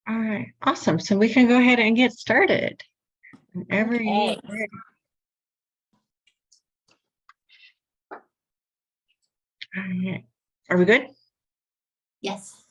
All right, awesome. So we can go ahead and get started whenever you Okay. are ready. All right. Are we good? Yes.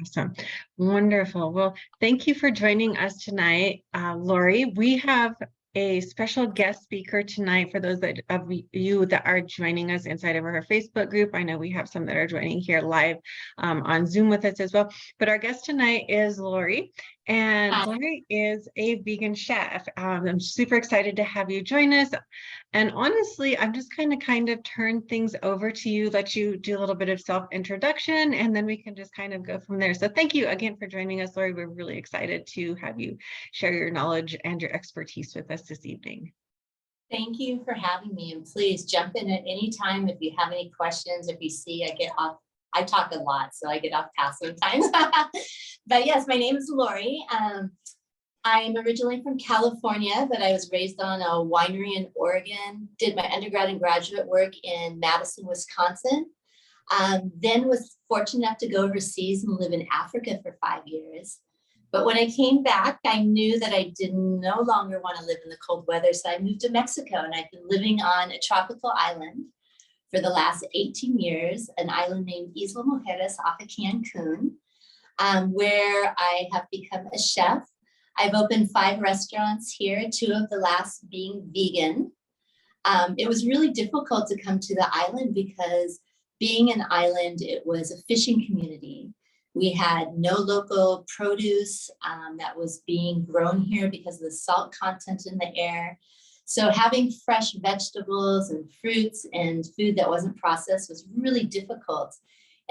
Awesome. Wonderful. Well, thank you for joining us tonight, Lori. We have a special guest speaker tonight for those of you that are joining us inside of our Facebook group. I know we have some that are joining here live on Zoom with us as well. But our guest tonight is Lori, and Hi. Lori is a vegan chef. I'm super excited to have you join us. And honestly, I'm just kind of turn things over to you, let you do a little bit of self-introduction, and then we can just kind of go from there. So thank you again for joining us, Lori. We're really excited to have you share your knowledge and your expertise with us this evening. Thank you for having me, and please jump in at any time if you have any questions. If you see I get off, I talk a lot, so I get off task sometimes. But yes, my name is Lori. I'm originally from California, but I was raised on a winery in Oregon, did my undergrad and graduate work in Madison, Wisconsin. Then was fortunate enough to go overseas and live in Africa for 5 years. But when I came back, I knew that I did no longer want to live in the cold weather. So I moved to Mexico, and I've been living on a tropical island for the last 18 years, an island named Isla Mujeres off of Cancun, where I have become a chef. I've opened 5 restaurants here, 2 of the last being vegan. It was really difficult to come to the island because being an island, it was a fishing community. We had no local produce that was being grown here because of the salt content in the air. So having fresh vegetables and fruits and food that wasn't processed was really difficult.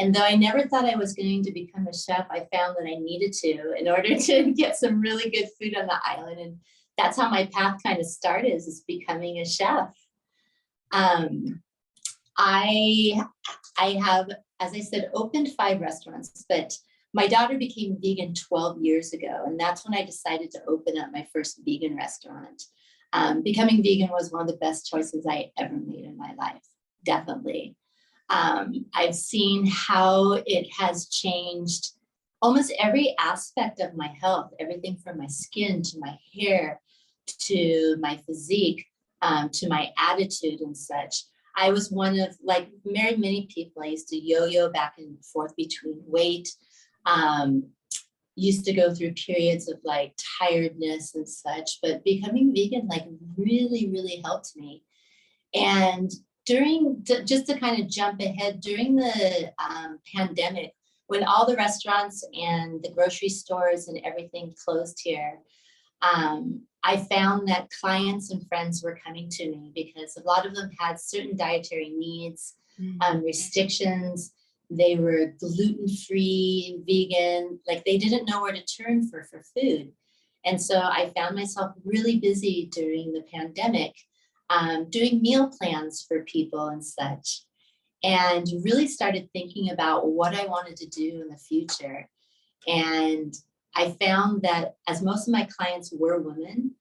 And though I never thought I was going to become a chef, I found that I needed to in order to get some really good food on the island. And that's how my path kind of started, is becoming a chef. I have, as I said, opened 5 restaurants, but my daughter became vegan 12 years ago. And that's when I decided to open up my first vegan restaurant. Becoming vegan was one of the best choices I ever made in my life, definitely. I've seen how it has changed almost every aspect of my health, everything from my skin to my hair, to my physique, to my attitude and such. I was one of, like very many people, I used to yo-yo back and forth between weight, used to go through periods of like tiredness and such, but becoming vegan like really, really helped me. And just to kind of jump ahead, during the pandemic, when all the restaurants and the grocery stores and everything closed here, I found that clients and friends were coming to me because a lot of them had certain dietary needs, restrictions. They were gluten-free, vegan, like they didn't know where to turn for food. And so I found myself really busy during the pandemic, doing meal plans for people and such, and really started thinking about what I wanted to do in the future. And I found that as most of my clients were women,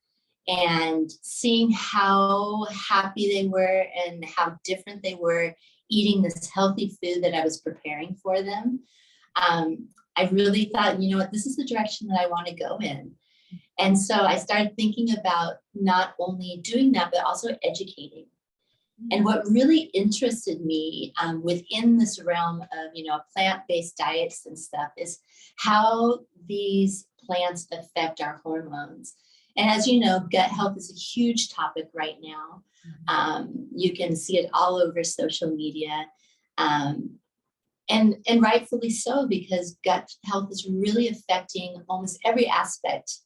and seeing how happy they were and how different they were eating this healthy food that I was preparing for them, I really thought, you know what, this is the direction that I want to go in. And so I started thinking about not only doing that, but also educating. And what really interested me within this realm of, plant-based diets and stuff is how these plants affect our hormones. And as you know, gut health is a huge topic right now. You can see it all over social media. And rightfully so, because gut health is really affecting almost every aspect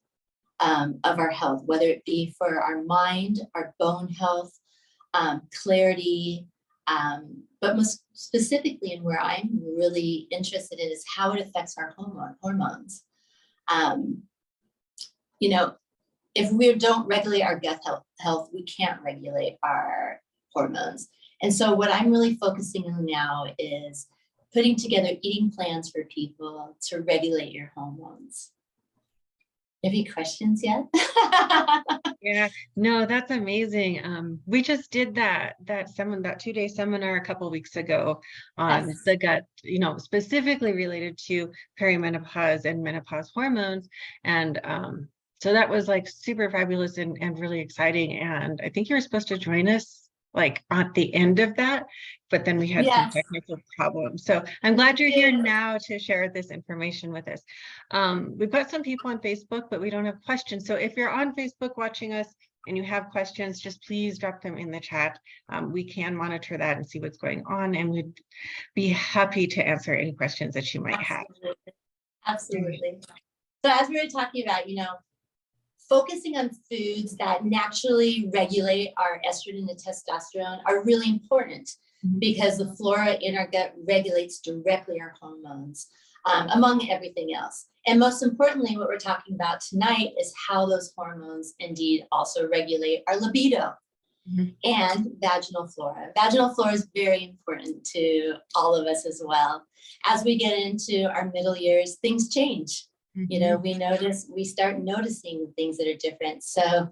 of our health, whether it be for our mind, our bone health, clarity, but most specifically, and where I'm really interested in, is how it affects our hormones. If we don't regulate our gut health, we can't regulate our hormones. And so what I'm really focusing on now is putting together eating plans for people to regulate your hormones. Any questions yet? Yeah, no, that's amazing. We just did that 2-day seminar a couple weeks ago on Yes. the gut, specifically related to perimenopause and menopause hormones. And so that was like super fabulous and really exciting. And I think you were supposed to join us like at the end of that, but then we had some Yes. technical problems. So I'm glad you're here Yeah. now to share this information with us. We've got some people on Facebook, but we don't have questions. So if you're on Facebook watching us and you have questions, just please drop them in the chat. We can monitor that and see what's going on, and we'd be happy to answer any questions that you might have. Absolutely. Absolutely. So as we were talking about, focusing on foods that naturally regulate our estrogen and testosterone are really important because the flora in our gut regulates directly our hormones, among everything else. And most importantly, what we're talking about tonight is how those hormones indeed also regulate our libido and vaginal flora. Vaginal flora is very important to all of us as well. As we get into our middle years, things change. We start noticing things that are different. So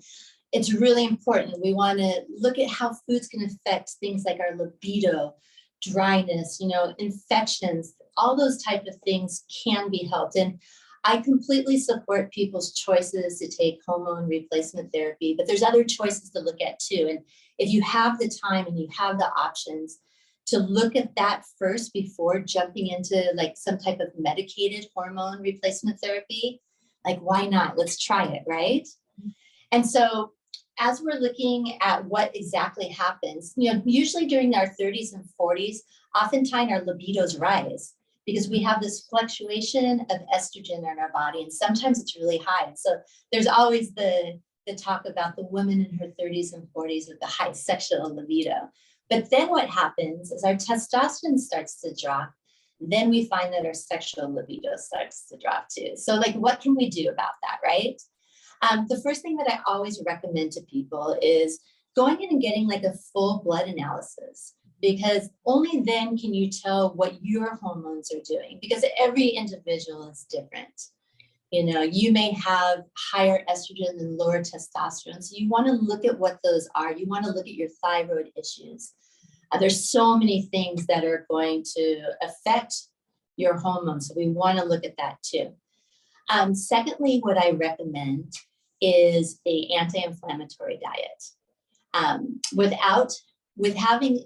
it's really important. We want to look at how foods can affect things like our libido, dryness, infections, all those type of things can be helped. And I completely support people's choices to take hormone replacement therapy, but there's other choices to look at too. And if you have the time and you have the options, to look at that first before jumping into like some type of medicated hormone replacement therapy, like why not? Let's try it, right? And so as we're looking at what exactly happens, usually during our 30s and 40s, oftentimes our libidos rise because we have this fluctuation of estrogen in our body, and sometimes it's really high. And so there's always the talk about the woman in her 30s and 40s with the high sexual libido. But then what happens is our testosterone starts to drop. Then we find that our sexual libido starts to drop too. So like, what can we do about that, right? The first thing that I always recommend to people is going in and getting like a full blood analysis, because only then can you tell what your hormones are doing, because every individual is different. You may have higher estrogen and lower testosterone. So you want to look at what those are. You want to look at your thyroid issues. There's so many things that are going to affect your hormones. So we want to look at that too. Secondly, what I recommend is an anti-inflammatory diet. With having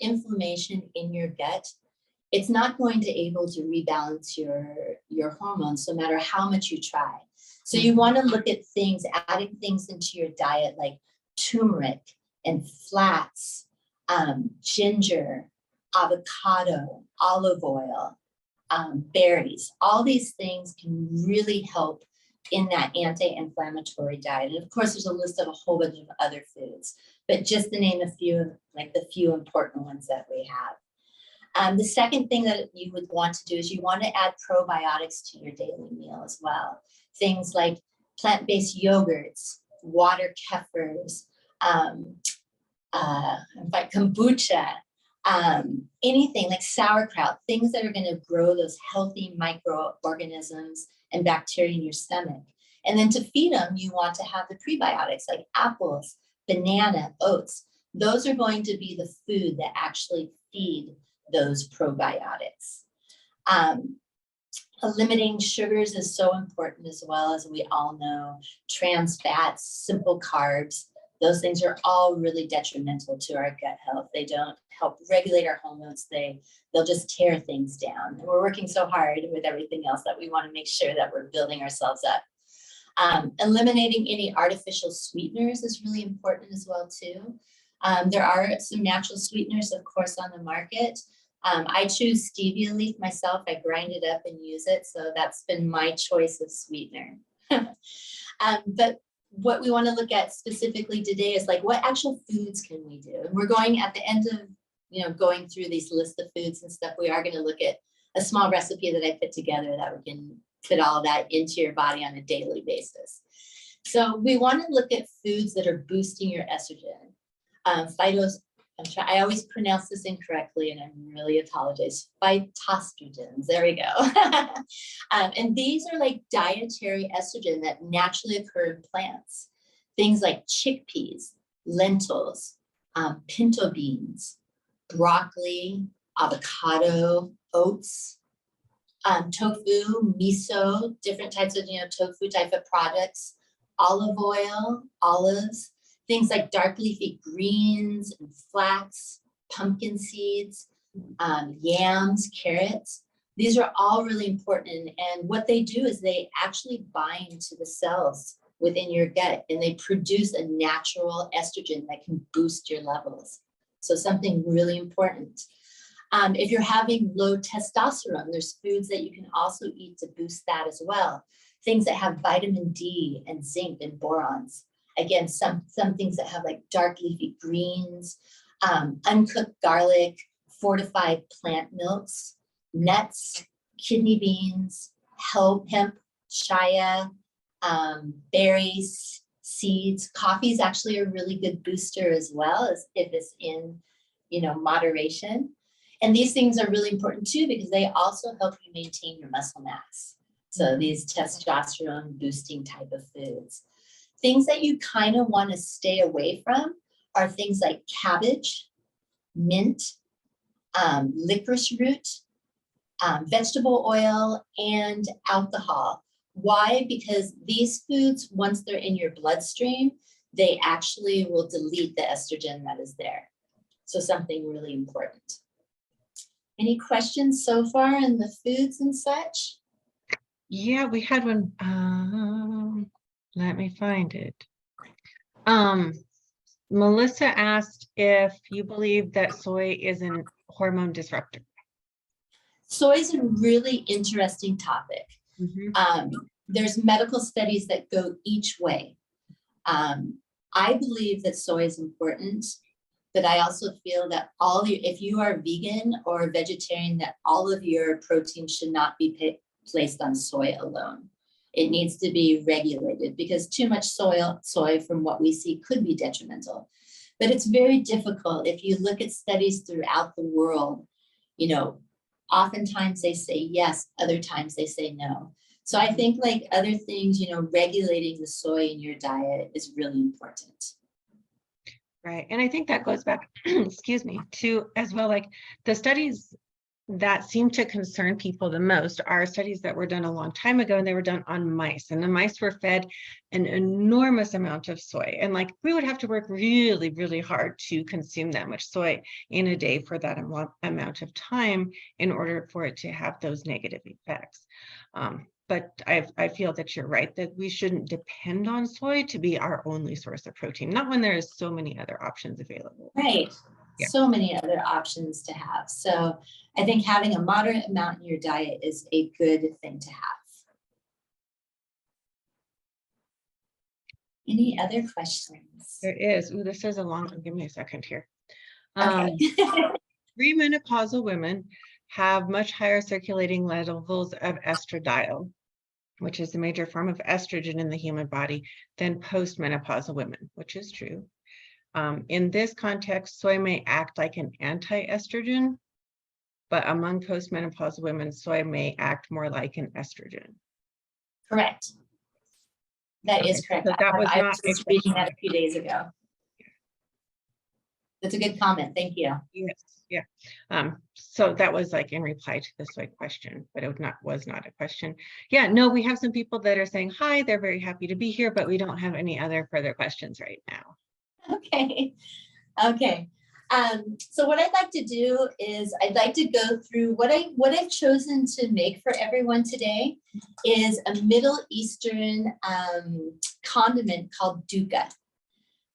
inflammation in your gut, it's not going to able to rebalance your hormones no matter how much you try. So you want to look at things, adding things into your diet like turmeric and flax, ginger, avocado, olive oil, berries. All these things can really help in that anti-inflammatory diet. And of course, there's a list of a whole bunch of other foods, but just to name a few, like the few important ones that we have. The second thing that you would want to do is you want to add probiotics to your daily meal as well. Things like plant-based yogurts, water kefirs, kombucha, anything like sauerkraut, things that are going to grow those healthy microorganisms and bacteria in your stomach. And then to feed them, you want to have the prebiotics like apples, banana, oats. Those are going to be the food that actually feed those probiotics. Limiting sugars is so important as well, as we all know. Trans fats, simple carbs, those things are all really detrimental to our gut health. They don't help regulate our hormones. They'll just tear things down. And we're working so hard with everything else that we want to make sure that we're building ourselves up. Eliminating any artificial sweeteners is really important as well too. There are some natural sweeteners, of course, on the market. I choose stevia leaf myself. I grind it up and use it. So that's been my choice of sweetener. But what we want to look at specifically today is like, what actual foods can we do? And we're going at the end of, going through these list of foods and stuff, we are going to look at a small recipe that I put together that we can fit all that into your body on a daily basis. So we want to look at foods that are boosting your estrogen. I always pronounce this incorrectly, and I really apologize. Phytoestrogens, there we go. And these are like dietary estrogen that naturally occur in plants. things like chickpeas, lentils, pinto beans, broccoli, avocado, oats, tofu, miso, different types of, tofu type of products, olive oil, olives, things like dark leafy greens and flax, pumpkin seeds, yams, carrots. These are all really important. And what they do is they actually bind to the cells within your gut, and they produce a natural estrogen that can boost your levels. So something really important. If you're having low testosterone, there's foods that you can also eat to boost that as well. Things that have vitamin D and zinc and borons. Again, some things that have like dark leafy greens, uncooked garlic, fortified plant milks, nuts, kidney beans, hemp, chia, berries, seeds. Coffee is actually a really good booster as well, as if it's in, moderation. And these things are really important too, because they also help you maintain your muscle mass. So these testosterone boosting type of foods. Things that you kind of want to stay away from are things like cabbage, mint, licorice root, vegetable oil, and alcohol. Why? Because these foods, once they're in your bloodstream, they actually will delete the estrogen that is there. So something really important. Any questions so far on the foods and such? Yeah, we had one. Let me find it. Melissa asked if you believe that soy is a hormone disruptor. Soy is a really interesting topic. There's medical studies that go each way. I believe that soy is important, but I also feel that if you are vegan or vegetarian, that all of your protein should not be placed on soy alone. It needs to be regulated, because too much soy from what we see could be detrimental. But it's very difficult. If you look at studies throughout the world, oftentimes they say yes, other times they say no. So I think, like other things, regulating the soy in your diet is really important. Right. And I think that goes back, excuse me, to as well, like the studies that seem to concern people the most are studies that were done a long time ago, and they were done on mice, and the mice were fed an enormous amount of soy. And like, we would have to work really, really hard to consume that much soy in a day for that amount of time in order for it to have those negative effects. But I feel that you're right, that we shouldn't depend on soy to be our only source of protein, not when there is so many other options available. Right. Yeah. So many other options to have. So I think having a moderate amount in your diet is a good thing to have. Any other questions? There is. Ooh, this is a long one. Give me a second here. Okay. Premenopausal women have much higher circulating levels of estradiol, which is the major form of estrogen in the human body, than postmenopausal women, which is true. In this context, soy may act like an anti-estrogen, but among postmenopausal women, soy may act more like an estrogen. Correct. That is correct. So that was I was just reading that a few days ago. That's a good comment. Thank you. Yes. Yeah. So that was like in reply to the soy question, but it was not a question. Yeah, no, we have some people that are saying hi, they're very happy to be here, but we don't have any other further questions right now. Okay. So what I'd like to do is I'd like to go through what I've chosen to make for everyone today is a Middle Eastern condiment called dukkha.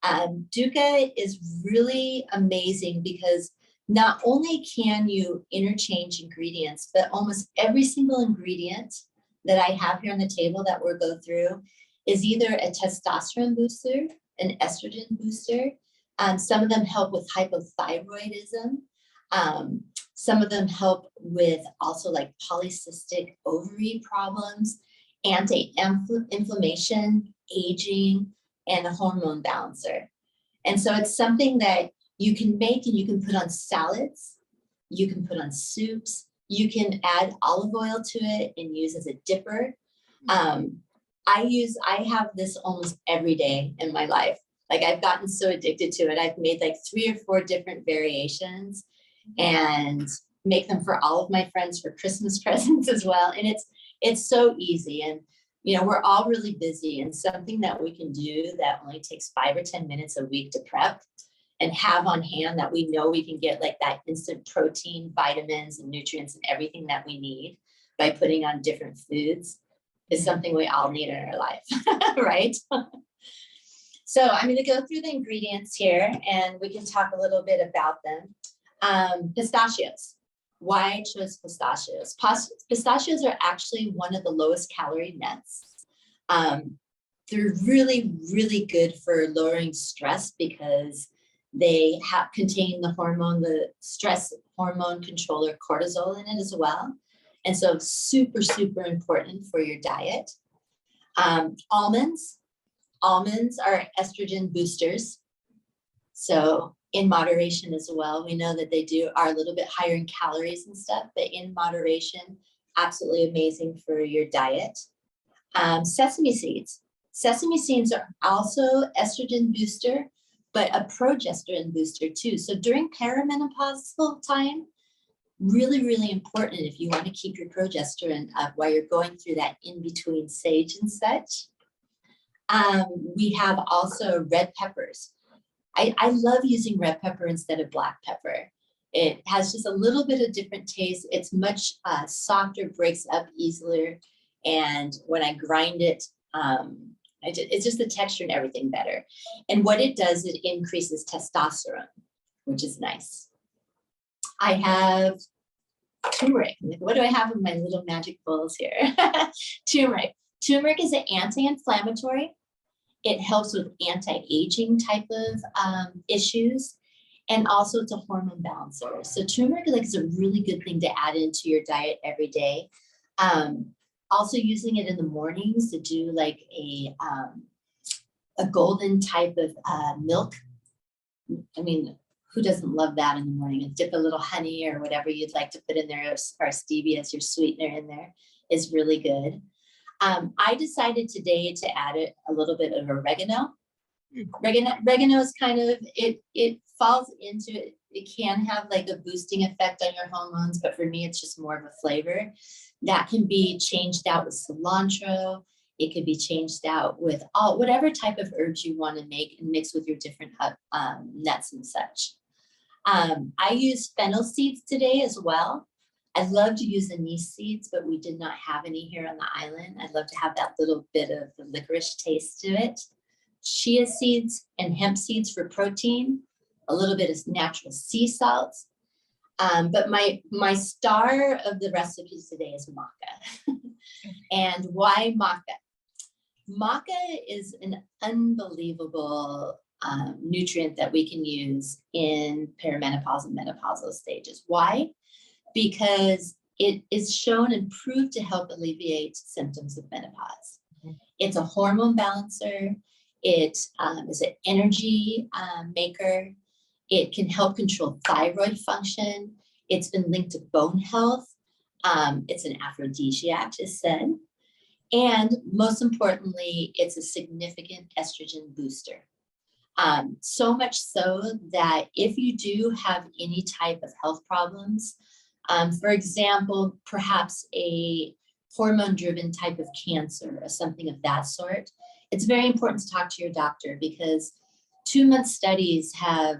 Dukkha is really amazing because not only can you interchange ingredients, but almost every single ingredient that I have here on the table that we'll go through is either a testosterone booster, an estrogen booster. Some of them help with hypothyroidism. Some of them help with also like polycystic ovary problems, anti-inflammation, aging, and a hormone balancer. And so it's something that you can make and you can put on salads, you can put on soups, you can add olive oil to it and use as a dipper. I have this almost every day in my life. Like I've gotten so addicted to it. I've made like 3 or 4 different variations and make them for all of my friends for Christmas presents as well. And it's so easy. And, we're all really busy, and something that we can do that only takes 5 or 10 minutes a week to prep and have on hand that we know we can get like that instant protein, vitamins and nutrients and everything that we need by putting on different foods is something we all need in our life, right? So I'm going to go through the ingredients here and we can talk a little bit about them. Pistachios. Why I chose pistachios. Pistachios are actually one of the lowest calorie nuts. They're really, really good for lowering stress because they contain the stress hormone controller cortisol in it as well. And so super, super important for your diet. Almonds are estrogen boosters. So in moderation as well. We know that they are a little bit higher in calories and stuff, but in moderation, absolutely amazing for your diet. Sesame seeds. Sesame seeds are also estrogen booster, but a progesterone booster too. So during perimenopausal time, really, really important if you want to keep your progesterone up while you're going through that in-between stage and such. We have also red peppers. I love using red pepper instead of black pepper. It has just a little bit of different taste. It's much softer, breaks up easier. And when I grind it, it's just the texture and everything better. And what it does, it increases testosterone, which is nice. I have turmeric. What do I have in my little magic bowls here? Turmeric. Turmeric is an anti-inflammatory. It helps with anti-aging type of issues. And also it's a hormone balancer. So turmeric is a really good thing to add into your diet every day. Also using it in the mornings to do like a golden type of milk. I mean, who doesn't love that in the morning? And dip a little honey or whatever you'd like to put in there, or stevia as your sweetener in there is really good. I decided today to add a little bit of oregano. Oregano is kind of, it falls into it. It can have like a boosting effect on your hormones, but for me, it's just more of a flavor. That can be changed out with cilantro. It could be changed out with whatever type of herbs you want to make and mix with your different nuts and such. I used fennel seeds today as well. I'd love to use anise seeds, but we did not have any here on the island. I'd love to have that little bit of the licorice taste to it. Chia seeds and hemp seeds for protein, a little bit of natural sea salts. But my star of the recipes today is maca. And why maca? Maca is an unbelievable nutrient that we can use in perimenopause and menopausal stages. Why? Because it is shown and proved to help alleviate symptoms of menopause. It's a hormone balancer. It is an energy maker. It can help control thyroid function. It's been linked to bone health. It's an aphrodisiac, is said. And most importantly, it's a significant estrogen booster. So much so that if you do have any type of health problems, for example, perhaps a hormone-driven type of cancer or something of that sort, it's very important to talk to your doctor because 2-month studies have,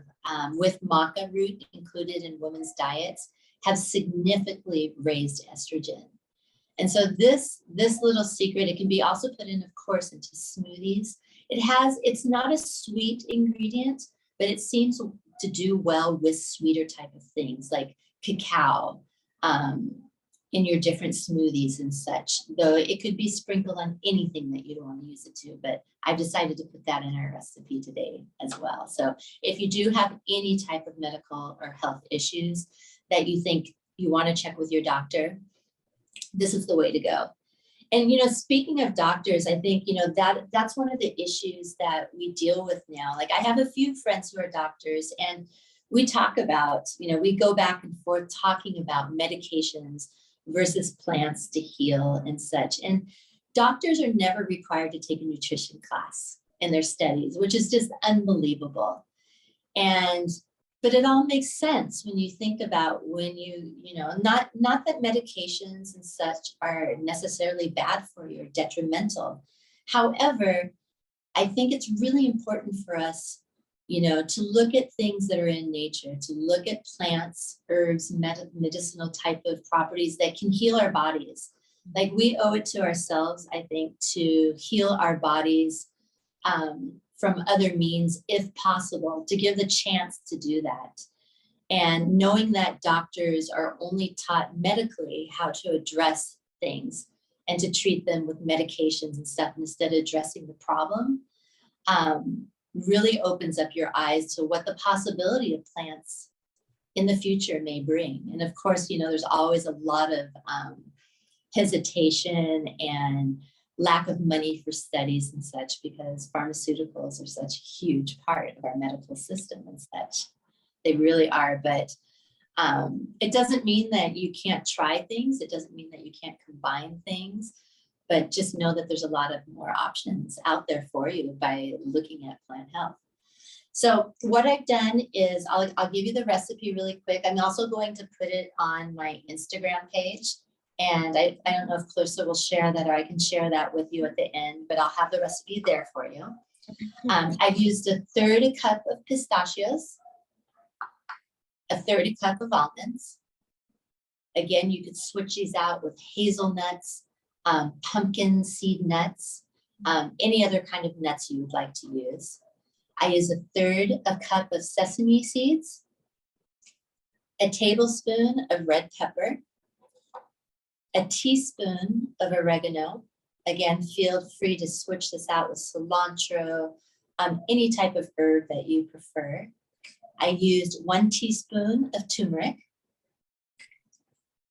with maca root included in women's diets, have significantly raised estrogen. And so this little secret, it can be also put in, of course, into smoothies. It's not a sweet ingredient, but it seems to do well with sweeter type of things like cacao in your different smoothies and such, though it could be sprinkled on anything that you don't want to use it to, but I've decided to put that in our recipe today as well. So if you do have any type of medical or health issues that you think you want to check with your doctor, this is the way to go. And, speaking of doctors, I think, that's one of the issues that we deal with now. Like I have a few friends who are doctors and we talk about, we go back and forth talking about medications versus plants to heal and such. And doctors are never required to take a nutrition class in their studies, which is just unbelievable. But it all makes sense when you think about when not that medications and such are necessarily bad for you or detrimental. However, I think it's really important for us, to look at things that are in nature, to look at plants, herbs, medicinal type of properties that can heal our bodies. Like we owe it to ourselves, I think, to heal our bodies from other means, if possible, to give the chance to do that. And knowing that doctors are only taught medically how to address things and to treat them with medications and stuff instead of addressing the problem, really opens up your eyes to what the possibility of plants in the future may bring. And of course, there's always a lot of hesitation and lack of money for studies and such, because pharmaceuticals are such a huge part of our medical system and such. They really are. But it doesn't mean that you can't try things. It doesn't mean that you can't combine things, but just know that there's a lot of more options out there for you by looking at plant health. So what I've done is I'll give you the recipe really quick. I'm also going to put it on my Instagram page. And I don't know if Clarissa will share that, or I can share that with you at the end, but I'll have the recipe there for you. I've used 1/3 cup of pistachios, 1/3 cup of almonds. Again, you could switch these out with hazelnuts, pumpkin seed nuts, any other kind of nuts you would like to use. I use 1/3 cup of sesame seeds, a tablespoon of red pepper, a teaspoon of oregano. Again, feel free to switch this out with cilantro, any type of herb that you prefer. I used 1 teaspoon of turmeric.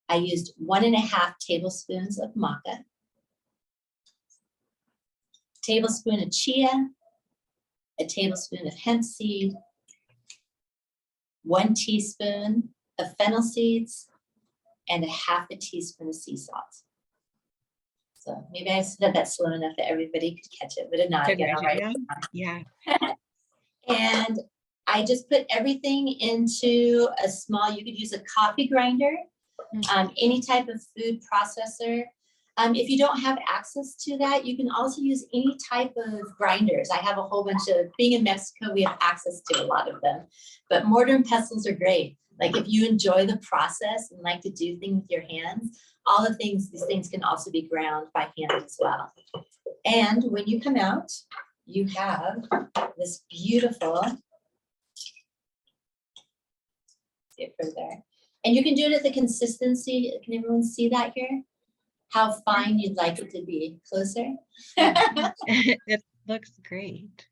I used 1.5 tablespoons of maca, tablespoon of chia, a tablespoon of hemp seed, 1 teaspoon of fennel seeds, and 1/2 teaspoon of sea salt. So maybe I said that slow enough that everybody could catch it, but if not, again, I'll write it down. Yeah. And I just put everything into a small, you could use a coffee grinder, any type of food processor. If you don't have access to that, you can also use any type of grinders. I have a whole bunch of, being in Mexico, we have access to a lot of them, but mortar and pestles are great. Like if you enjoy the process and like to do things with your hands, these things can also be ground by hand as well. And when you come out, you have this beautiful, see it further. And you can do it at the consistency. Can everyone see that here? How fine you'd like it to be. Closer. It looks great.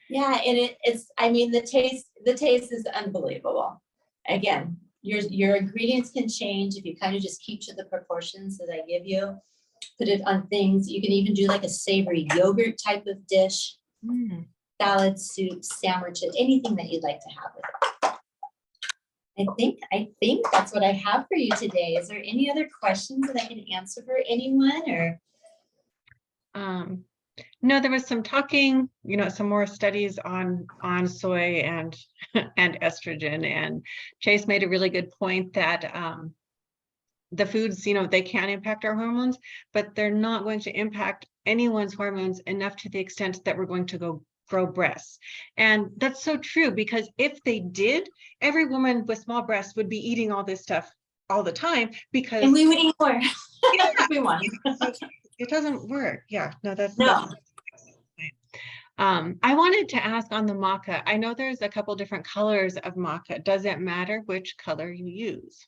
Yeah, and it's, I mean, the taste is unbelievable. Again, your ingredients can change if you kind of just keep to the proportions that I give you. Put it on things. You can even do like a savory yogurt type of dish, salad, soup, sandwiches, anything that you'd like to have with it. I think that's what I have for you today. Is there any other questions that I can answer for anyone, or? No, there was some talking, some more studies on soy and estrogen, and Chase made a really good point that the foods, they can impact our hormones, but they're not going to impact anyone's hormones enough to the extent that we're going to go grow breasts. And that's so true, because if they did, every woman with small breasts would be eating all this stuff all the time, because and we would eat more. Yeah, everyone. It doesn't work. Yeah, no, that's no. I wanted to ask on the maca. I know there's a couple different colors of maca. Does it matter which color you use?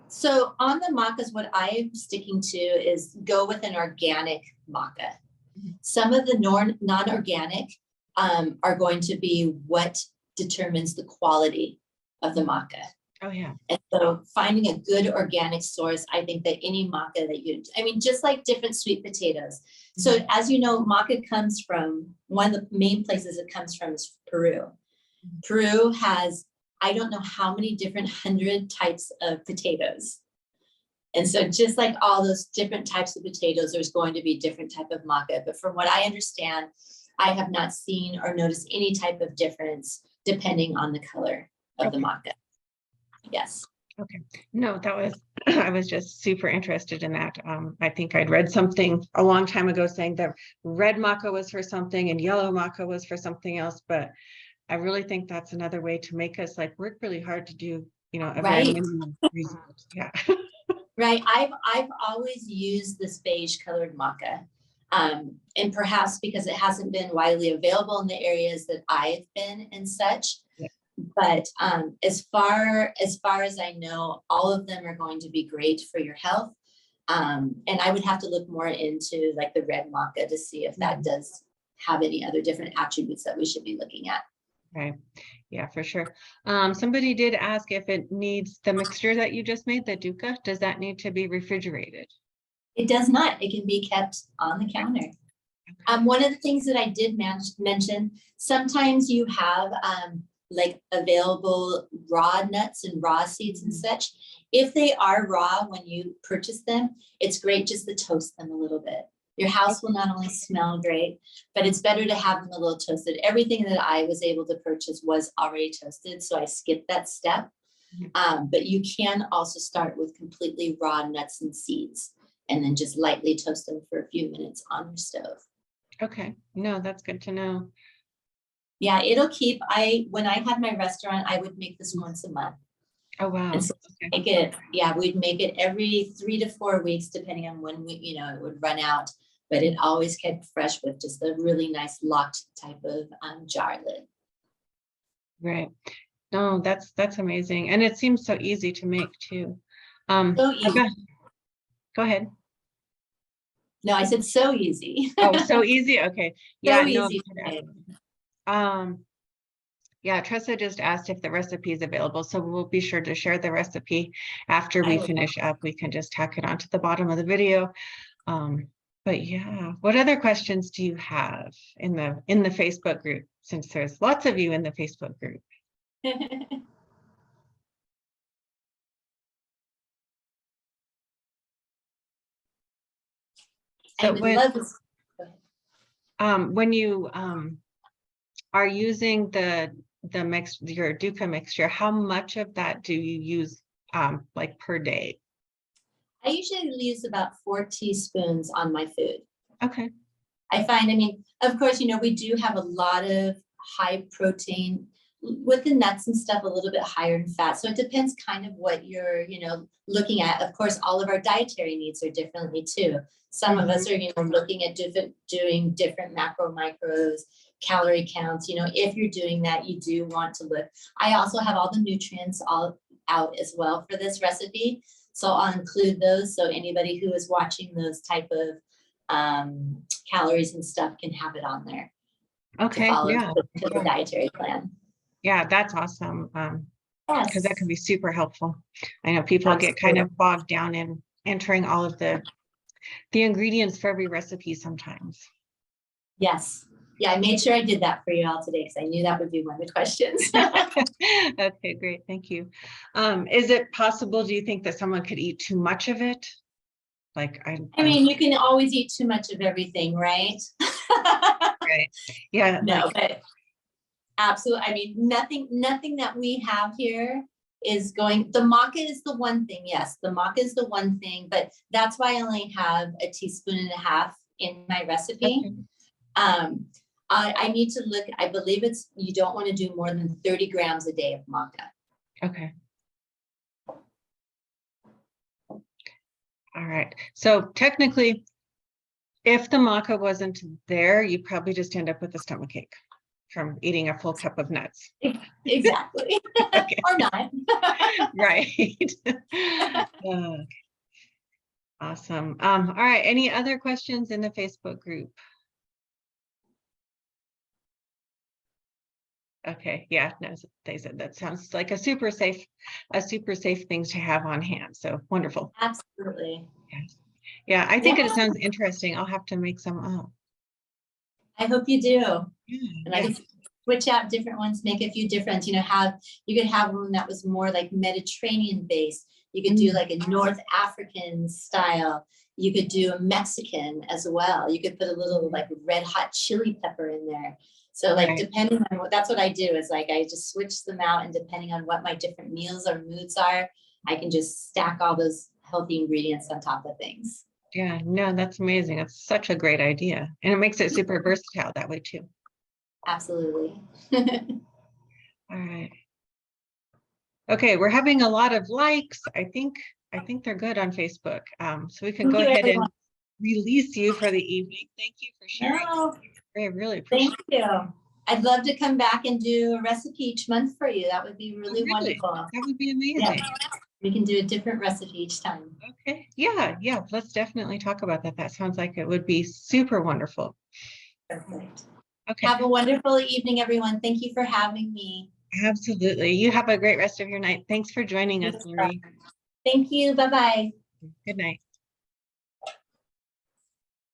So on the macas, what I'm sticking to is go with an organic maca. Some of the non-organic are going to be what determines the quality of the maca. Oh, yeah. And so finding a good organic source, I think that any maca that just like different sweet potatoes. So as you know, maca comes from, one of the main places it comes from is Peru. Peru has, I don't know how many different 100 types of potatoes. And so just like all those different types of potatoes, there's going to be different type of maca. But from what I understand, I have not seen or noticed any type of difference depending on the color of the maca. Yes. Okay. No, that was, I was just super interested in that. I think I'd read something a long time ago saying that red maca was for something and yellow maca was for something else. But I really think that's another way to make us like work really hard to do, you know, a very minimum result. Yeah. Right. I've always used this beige colored maca. And perhaps because it hasn't been widely available in the areas that I've been and such. Yeah. But as far as I know, all of them are going to be great for your health. And I would have to look more into like the red maca to see if that does have any other different attributes that we should be looking at. Right. Yeah, for sure. Somebody did ask if it needs the mixture that you just made, the dukkha, does that need to be refrigerated? It does not. It can be kept on the counter. One of the things that I did mention, sometimes you have like available raw nuts and raw seeds and such. If they are raw when you purchase them, it's great just to toast them a little bit. Your house will not only smell great, but it's better to have them a little toasted. Everything that I was able to purchase was already toasted, so I skipped that step. But you can also start with completely raw nuts and seeds and then just lightly toast them for a few minutes on your stove. Okay, no, that's good to know. Yeah, it'll keep. When I had my restaurant, I would make this once a month. Oh, wow. And so make it, yeah, we'd make it every 3 to 4 weeks, depending on when we, you know, it would run out. But it always kept fresh with just a really nice locked type of jar lid. Right. No, that's amazing. And it seems so easy to make too. So easy. Go ahead. No, I said so easy. Oh, so easy. Okay. Yeah, So no. easy Yeah, Tressa just asked if the recipe is available, so we'll be sure to share the recipe after we finish up. We can just tack it onto the bottom of the video. But yeah, what other questions do you have in the Facebook group, since there's lots of you in the Facebook group? So when you are using your dukkha mixture, how much of that do you use like per day? I usually use about 4 teaspoons on my food. Okay. I find, I mean, of course, you know, we do have a lot of high protein with the nuts and stuff, a little bit higher in fat. So it depends kind of what you're, you know, looking at. Of course, all of our dietary needs are differently too. Some of us are, you know, looking at doing different macro micros, calorie counts. You know, if you're doing that, you do want to look. I also have all the nutrients all out as well for this recipe. So I'll include those. So anybody who is watching those type of calories and stuff can have it on there. Okay. To follow Yeah. the dietary plan. Yeah, that's awesome. Because that can be super helpful. I know people get kind of bogged down in entering all of the ingredients for every recipe sometimes. Yes. Yeah, I made sure I did that for you all today because I knew that would be one of the questions. Okay, great. Thank you. Is it possible, do you think, that someone could eat too much of it? Like I mean, you can always eat too much of everything, right? Right. Yeah. No, but absolutely. I mean, nothing that we have here is going, the maca is the one thing. Yes, the maca is the one thing, but that's why I only have 1.5 teaspoons in my recipe. Okay. I need to look, I believe you don't want to do more than 30 grams a day of maca. Okay. All right. So technically, if the maca wasn't there, you'd probably just end up with a stomach ache from eating a full cup of nuts. Exactly. Or not. Right. Awesome. All right. Any other questions in the Facebook group? Okay. Yeah. No, they said that sounds like a super safe thing to have on hand. So wonderful. Absolutely. Yes. Yeah. I think it sounds interesting. I'll have to make some up. I hope you do. And I can switch out different ones, make a few different, you know, you could have one that was more like Mediterranean based. You could do like a North African style. You could do a Mexican as well. You could put a little like red hot chili pepper in there. So like depending on what, that's what I do is like I just switch them out, and depending on what my different meals or moods are, I can just stack all those healthy ingredients on top of things. Yeah, no, that's amazing. It's such a great idea. And it makes it super versatile that way too. Absolutely. All right. Okay, we're having a lot of likes. I think they're good on Facebook. So we can go ahead and release you for the evening. Thank you for sharing. No, I really appreciate thank you. I'd love to come back and do a recipe each month for you. That would be really, really wonderful. That would be amazing. Yeah. We can do a different recipe each time. Okay. Yeah, let's definitely talk about that. That sounds like it would be super wonderful. Perfect. Okay. Have a wonderful evening, everyone. Thank you for having me. Absolutely. You have a great rest of your night. Thanks for joining us, Lori. Thank you. Bye-bye. Good night.